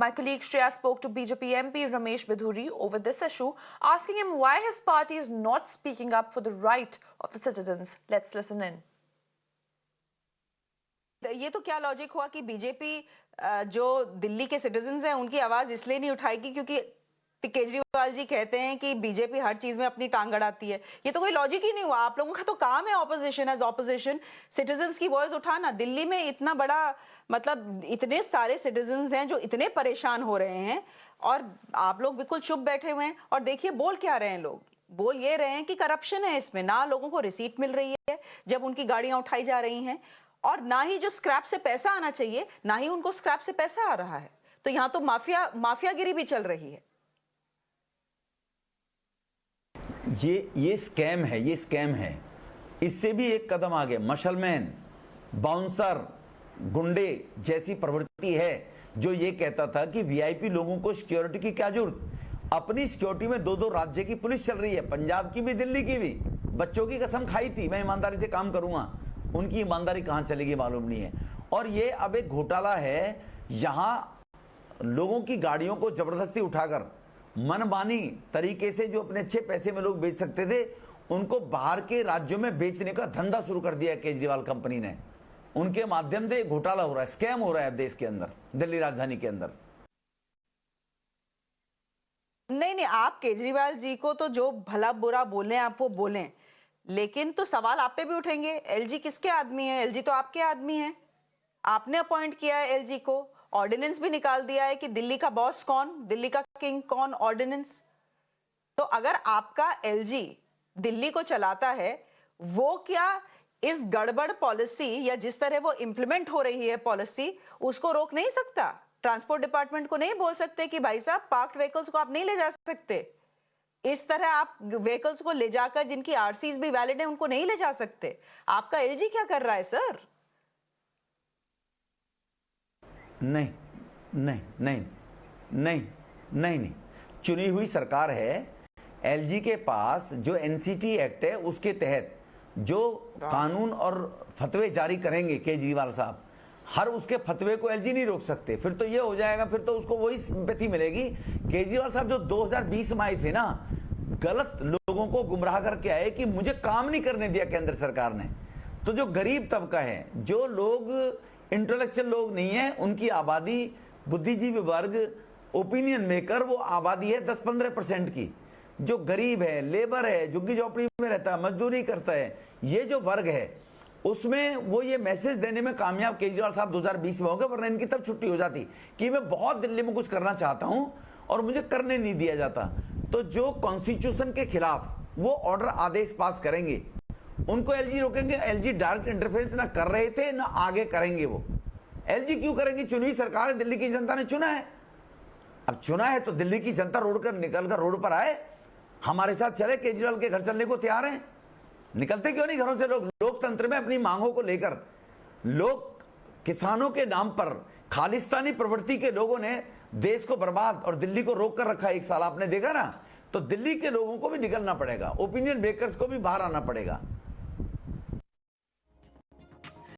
My colleague Shreya spoke to BJP MP Ramesh Bidhuri over this issue, asking him why his party is not speaking up for the right of the citizens. Let's listen in. ये तो क्या logic हुआ कि BJP जो दिल्ली के citizens हैं उनकी आवाज इसलिए नहीं उठाएगी क्योंकि केजरीवाल जी कहते हैं कि बीजेपी हर चीज में अपनी टांग अड़ाती है। ये तो कोई लॉजिक ही नहीं हुआ। आप लोगों का तो काम है ऑपोजिशन एज ऑपोजिशन सिटीजन्स की वॉइस उठाना। दिल्ली में इतना बड़ा मतलब इतने सारे सिटीजन्स हैं जो इतने परेशान हो रहे हैं और आप लोग बिल्कुल चुप बैठे हुए हैं। और देखिए बोल क्या रहे हैं लोग, बोल ये रहे हैं कि करप्शन है इसमें, ना लोगों को रिसीट मिल रही है जब उनकी गाड़ियां उठाई जा रही हैं और ना ही जो स्क्रैप से पैसा आना चाहिए ना ही उनको स्क्रैप से पैसा आ रहा है। तो यहां तो माफियागिरी भी चल रही है। ये स्कैम है, ये स्कैम है। इससे भी एक कदम आगे मशलमैन, बाउंसर, गुंडे जैसी प्रवृत्ति है जो ये कहता था कि वीआईपी लोगों को सिक्योरिटी की क्या जरूरत। अपनी सिक्योरिटी में दो राज्य की पुलिस चल रही है, पंजाब की भी दिल्ली की भी। बच्चों की कसम खाई थी मैं ईमानदारी से काम करूंगा, उनकी ईमानदारी कहां चलेगी मालूम नहीं है। और ये अब एक घोटाला है, यहां लोगों की गाड़ियों को जबरदस्ती उठाकर मनमानी तरीके से जो अपने अच्छे पैसे में लोग बेच सकते थे उनको बाहर के राज्यों में बेचने का धंधा शुरू कर दिया है केजरीवाल कंपनी ने। उनके माध्यम से घोटाला हो रहा है, स्कैम हो रहा है देश के अंदर, दिल्ली राजधानी के अंदर। नहीं, आप केजरीवाल जी को तो जो भला बुरा बोले आप वो बोलें, लेकिन तो सवाल आप पे भी उठेंगे। एलजी किसके आदमी है? एलजी तो आपके आदमी है, आपने अपॉइंट किया है एलजी को। ऑर्डिनेंस भी निकाल दिया है कि दिल्ली का बॉस कौन, दिल्ली का किंग कौन, ऑर्डिनेंस। तो अगर आपका एलजी दिल्ली को चलाता है, वो क्या इस गड़बड़ पॉलिसी या जिस तरह वो इंप्लीमेंट हो रही है पॉलिसी उसको रोक नहीं सकता? ट्रांसपोर्ट डिपार्टमेंट को नहीं बोल सकते कि भाई साहब पार्क्ड व्हीकल्स को आप नहीं ले जा सकते, इस तरह आप व्हीकल्स को ले जाकर जिनकी आरसीज भी वैलिड है उनको नहीं ले जा सकते। आपका एलजी क्या कर रहा है सर? नहीं नहीं नहीं नहीं नहीं नहीं, चुनी हुई सरकार है। एलजी के पास जो एनसीटी एक्ट है उसके तहत जो कानून और फतवे जारी करेंगे केजरीवाल साहब, हर उसके फतवे को एलजी नहीं रोक सकते। फिर तो ये हो जाएगा, फिर तो उसको वही सिंपैथी मिलेगी। केजरीवाल साहब जो 2020 में आए थे ना, गलत लोगों को गुमराह करके आए कि मुझे काम नहीं करने दिया केंद्र सरकार ने। तो जो गरीब तबका है, जो लोग इंटेलेक्चुअल लोग नहीं है, उनकी आबादी, बुद्धिजीवी वर्ग, ओपिनियन मेकर, वो आबादी है 10-15% की। जो गरीब है, लेबर है, झुग्गी झोपड़ी में रहता है, मजदूरी करता है, ये जो वर्ग है उसमें वो ये मैसेज देने में कामयाब केजरीवाल साहब 2020 में हो गए। वरना इनकी तब छुट्टी हो जाती कि मैं बहुत दिल्ली में कुछ करना चाहता हूं और मुझे करने नहीं दिया जाता। तो जो कॉन्स्टिट्यूशन के खिलाफ वो ऑर्डर आदेश पास करेंगे उनको एलजी रोकेंगे। एलजी डायरेक्ट इंटरफेरेंस ना कर रहे थे ना आगे करेंगे। वो एलजी क्यों करेंगी? चुनी हुई सरकार है, दिल्ली की जनता ने चुना है। अब चुना है तो दिल्ली की जनता निकलकर रोड पर आए, हमारे साथ चले, केजरीवाल के घर चलने को तैयार हैं। निकलते क्यों नहीं घरों से लोग? लोकतंत्र में अपनी मांगों को लेकर लोग, किसानों के नाम पर खालिस्तानी प्रवृत्ति के लोगों ने देश को बर्बाद और दिल्ली को रोक कर रखा है 1 साल, आपने देखा ना। तो दिल्ली के लोगों को भी निकलना पड़ेगा, ओपिनियन मेकर्स को भी बाहर आना पड़ेगा।